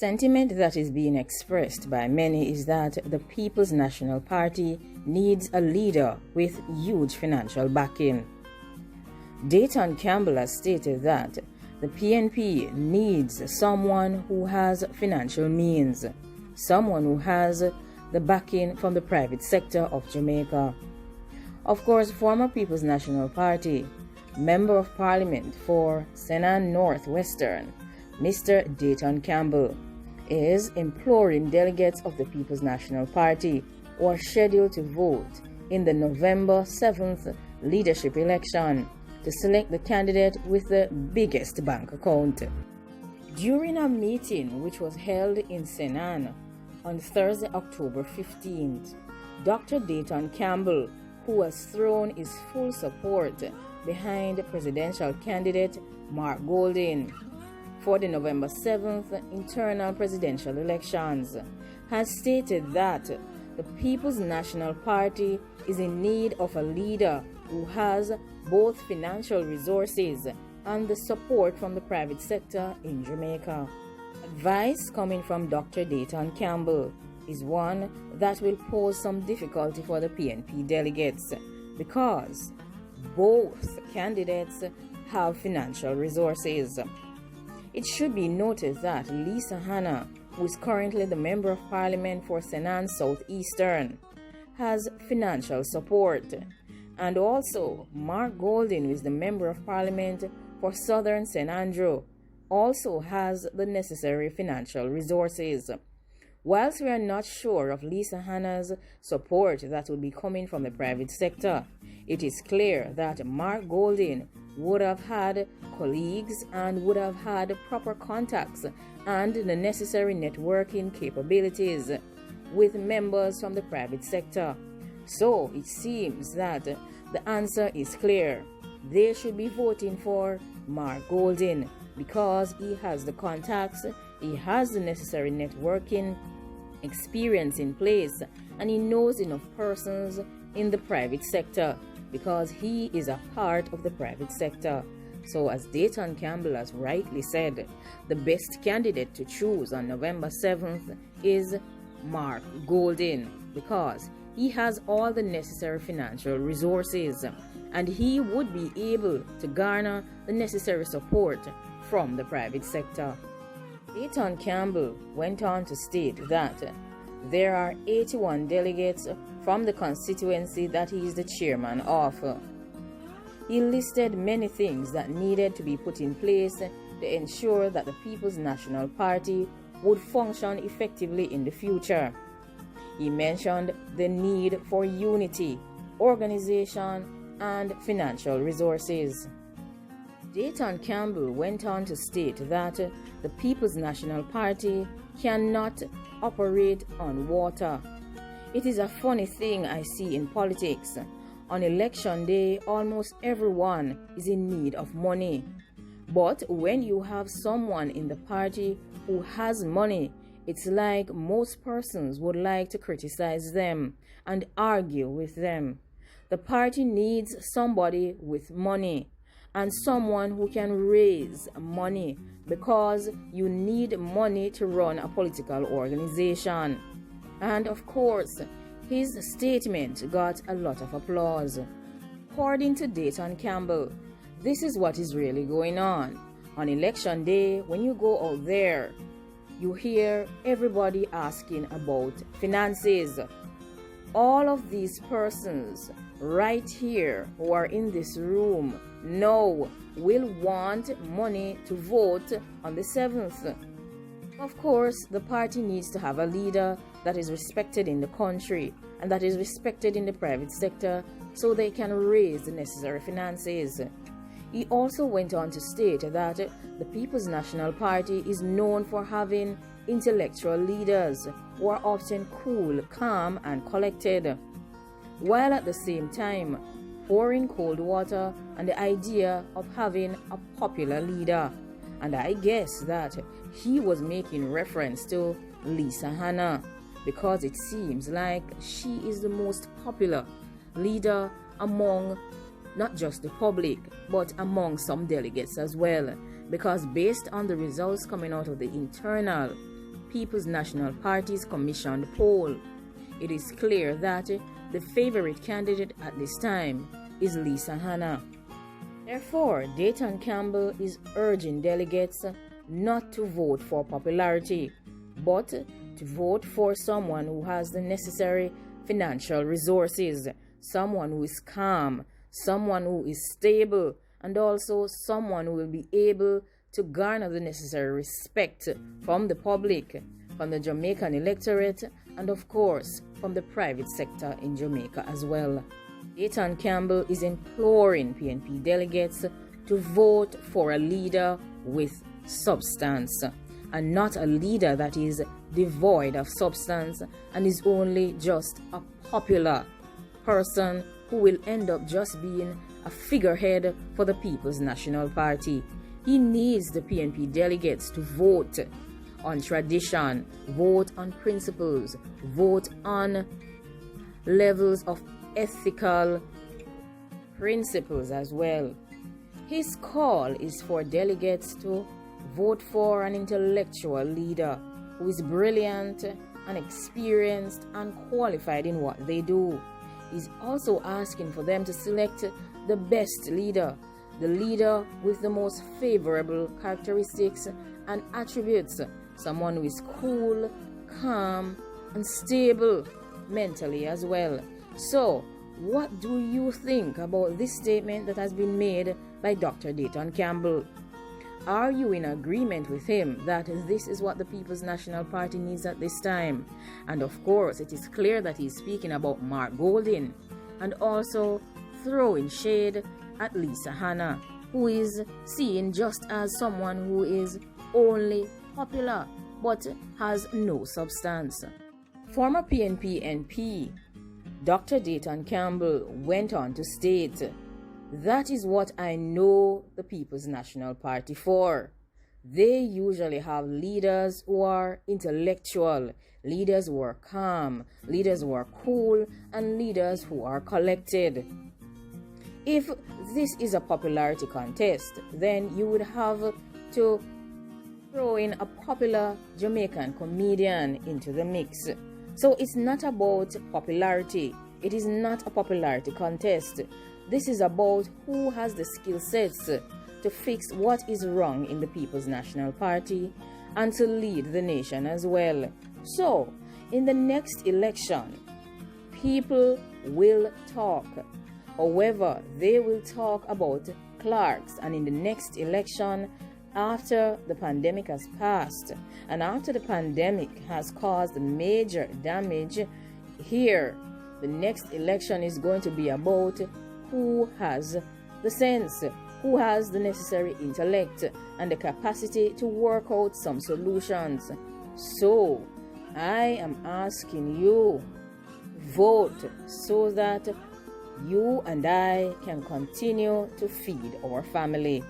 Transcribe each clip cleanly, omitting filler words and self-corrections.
Sentiment that is being expressed by many is that the People's National Party needs a leader with huge financial backing. Dayton Campbell has stated that the PNP needs someone who has financial means, someone who has the backing from the private sector of Jamaica. Of course, former People's National Party Member of Parliament for Senan North Western, Mr. Dayton Campbell, is imploring delegates of the People's National Party who are scheduled to vote in the November 7th leadership election to select the candidate with the biggest bank account. During a meeting which was held in Senan on Thursday, October 15th, Dr. Dayton Campbell, who has thrown his full support behind presidential candidate Mark Golding for the November 7th internal presidential elections, has stated that the People's National Party is in need of a leader who has both financial resources and the support from the private sector in Jamaica. Advice coming from Dr. Dayton Campbell is one that will pose some difficulty for the PNP delegates because both candidates have financial resources. It should be noted that Lisa Hanna, who is currently the Member of Parliament for Senan South Eastern, has financial support. And also, Mark Golding, who is the Member of Parliament for Southern St. Andrew, also has the necessary financial resources. Whilst we are not sure of Lisa Hanna's support that would be coming from the private sector, it is clear that Mark Golding would have had colleagues and would have had proper contacts and the necessary networking capabilities with members from the private sector. So it seems that the answer is clear. They should be voting for Mark Golding because he has the contacts, he has the necessary networking experience in place, and he knows enough persons in the private sector because he is a part of the private sector. So as Dayton Campbell has rightly said, the best candidate to choose on November 7th is Mark Golding because he has all the necessary financial resources and he would be able to garner the necessary support from the private sector. Dayton Campbell went on to state that there are 81 delegates from the constituency that he is the chairman of. He listed many things that needed to be put in place to ensure that the People's National Party would function effectively in the future. He mentioned the need for unity, organization, and financial resources. Dayton Campbell went on to state that the People's National Party cannot operate on water. It is a funny thing I see in politics. On election day, almost everyone is in need of money. But when you have someone in the party who has money, it's like most persons would like to criticize them and argue with them. The party needs somebody with money and someone who can raise money because you need money to run a political organization. And of course, his statement got a lot of applause. According to Dayton Campbell, this is what is really going on. On election day, when you go out there, you hear everybody asking about finances. All of these persons right here who are in this room now will want money to vote on the 7th. Of course, the party needs to have a leader that is respected in the country and that is respected in the private sector so they can raise the necessary finances. He also went on to state that the People's National Party is known for having intellectual leaders who are often cool, calm, and collected, while at the same time pouring cold water on the idea of having a popular leader. And I guess that he was making reference to Lisa Hanna because it seems like she is the most popular leader among not just the public but among some delegates as well, because based on the results coming out of the internal People's National Party's commissioned poll, it is clear that the favorite candidate at this time is Lisa Hanna. Therefore, Dayton Campbell is urging delegates not to vote for popularity, but to vote for someone who has the necessary financial resources, someone who is calm, someone who is stable, and also someone who will be able to garner the necessary respect from the public, from the Jamaican electorate, and of course from the private sector in Jamaica as well. Dayton Campbell is imploring PNP delegates to vote for a leader with substance, and not a leader that is devoid of substance and is only just a popular person who will end up just being a figurehead for the People's National Party. He needs the PNP delegates to vote on tradition, vote on principles, vote on levels of ethical principles as well. His call is for delegates to vote for an intellectual leader who is brilliant and experienced and qualified in what they do. He's also asking for them to select the best leader, the leader with the most favorable characteristics and attributes, someone who is cool, calm, and stable mentally as well. So, what do you think about this statement that has been made by Dr. Dayton Campbell? Are you in agreement with him that this is what the People's National Party needs at this time? And of course, it is clear that he's speaking about Mark Golding and also throwing shade at Lisa Hanna, who is seen just as someone who is only popular but has no substance. Former PNP MP Dr. Dayton Campbell went on to state, "That is what I know the People's National Party for. They usually have leaders who are intellectual, leaders who are calm, leaders who are cool, and leaders who are collected. If this is a popularity contest, then you would have to throw in a popular Jamaican comedian into the mix. So it's not about popularity. It is not a popularity contest. This is about who has the skill sets to fix what is wrong in the People's National Party and to lead the nation as well. So, in the next election, people will talk. However, they will talk about clerks, and in the next election, after the pandemic has passed and after the pandemic has caused major damage here, the next election is going to be about who has the sense, who has the necessary intellect and the capacity to work out some solutions. So, I am asking you, vote so that you and I can continue to feed our family.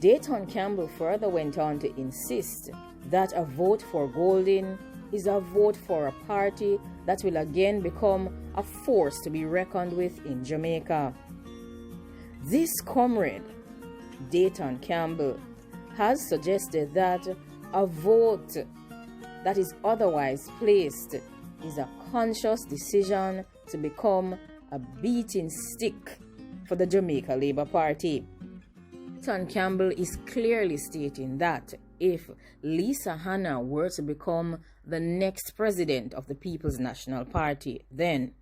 Dayton Campbell further went on to insist that a vote for Golding is a vote for a party that will again become a force to be reckoned with in Jamaica. This comrade, Dayton Campbell, has suggested that a vote that is otherwise placed is a conscious decision to become a beating stick for the Jamaica Labour Party. Dayton Campbell is clearly stating that if Lisa Hanna were to become the next president of the People's National Party, then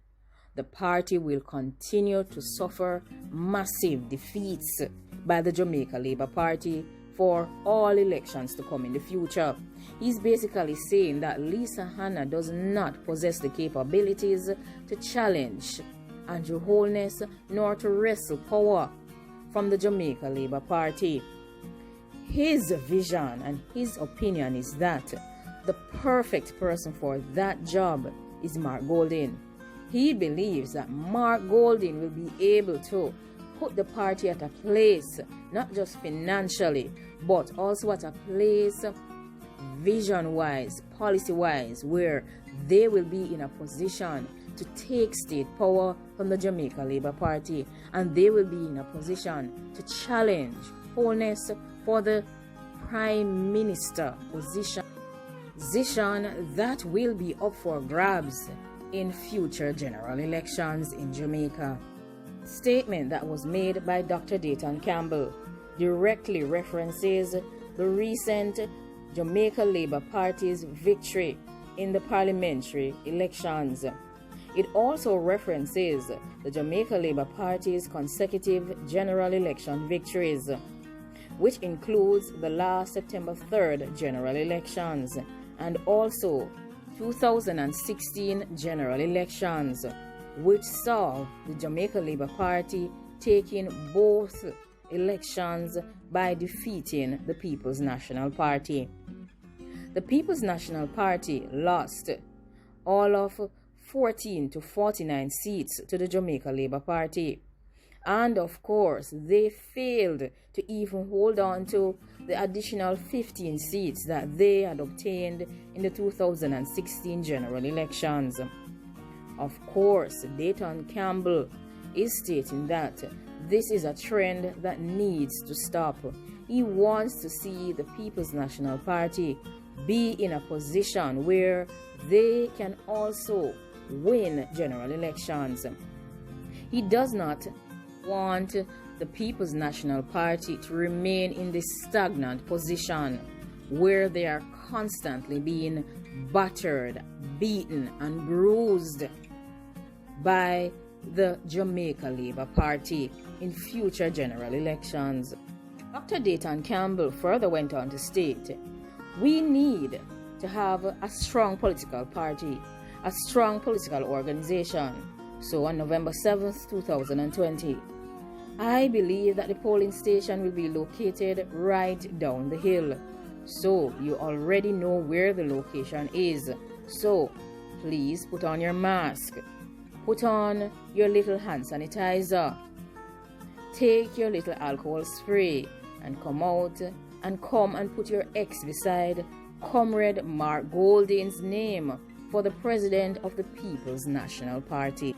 the party will continue to suffer massive defeats by the Jamaica Labour Party for all elections to come in the future. He's basically saying that Lisa Hanna does not possess the capabilities to challenge Andrew Holness nor to wrestle power from the Jamaica Labour Party. His vision and his opinion is that the perfect person for that job is Mark Golding. He believes that Mark Golding will be able to put the party at a place, not just financially, but also at a place vision-wise, policy-wise, where they will be in a position to take state power from the Jamaica Labour Party, and they will be in a position to challenge Holness for the Prime Minister position. position that will be up for grabs in future general elections in Jamaica. Statement that was made by Dr. Dayton Campbell directly references the recent Jamaica Labour Party's victory in the parliamentary elections. It also references the Jamaica Labour Party's consecutive general election victories, which includes the last September 3rd general elections and also 2016 general elections, which saw the Jamaica Labour Party taking both elections by defeating the People's National Party. The People's National Party lost all of 14 to 49 seats to the Jamaica Labour Party. And of course, they failed to even hold on to the additional 15 seats that they had obtained in the 2016 general elections. Of course, Dayton Campbell is stating that this is a trend that needs to stop. He wants to see the People's National Party be in a position where they can also win general elections. He does not want the People's National Party to remain in this stagnant position where they are constantly being battered, beaten, and bruised by the Jamaica Labour Party in future general elections. Dr. Dayton Campbell further went on to state, we need to have a strong political party, a strong political organization. So on November 7th, 2020, I believe that the polling station will be located right down the hill. So you already know where the location is. So please put on your mask. Put on your little hand sanitizer. Take your little alcohol spray and come out and come and put your X beside Comrade Mark Golding's name for the President of the People's National Party.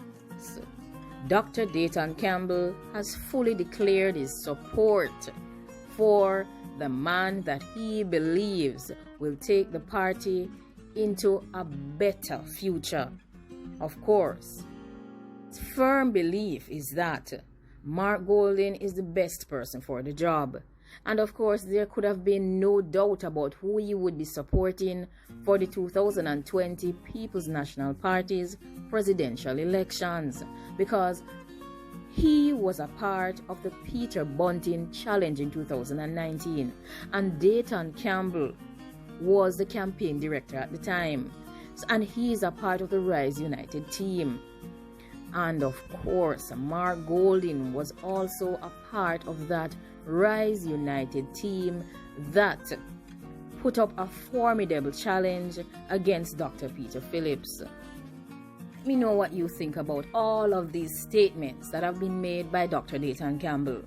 Dr. Dayton Campbell has fully declared his support for the man that he believes will take the party into a better future. Of course, his firm belief is that Mark Golding is the best person for the job. And of course, there could have been no doubt about who he would be supporting for the 2020 People's National Party's presidential elections, because he was a part of the Peter Bunting Challenge in 2019, and Dayton Campbell was the campaign director at the time, and he is a part of the Rise United team. And of course, Mark Golding was also a part of that Rise United team that put up a formidable challenge against Dr. Peter Phillips. Let me know what you think about all of these statements that have been made by Dr. Dayton Campbell.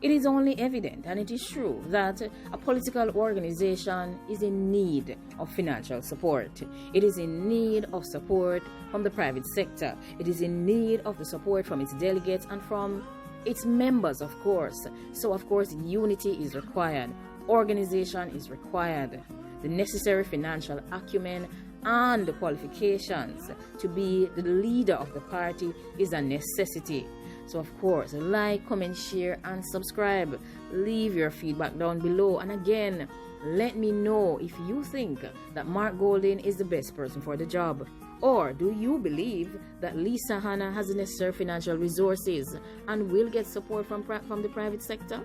It is only evident, and it is true, that a political organization is in need of financial support. It is in need of support from the private sector. It is in need of the support from its delegates and from its members, of course. So, of course, unity is required. Organization is required. The necessary financial acumen and the qualifications to be the leader of the party is a necessity. So, of course, like, comment, share, and subscribe. Leave your feedback down below. And again, let me know if you think that Mark Golding is the best person for the job. Or do you believe that Lisa Hanna has the necessary financial resources and will get support from the private sector?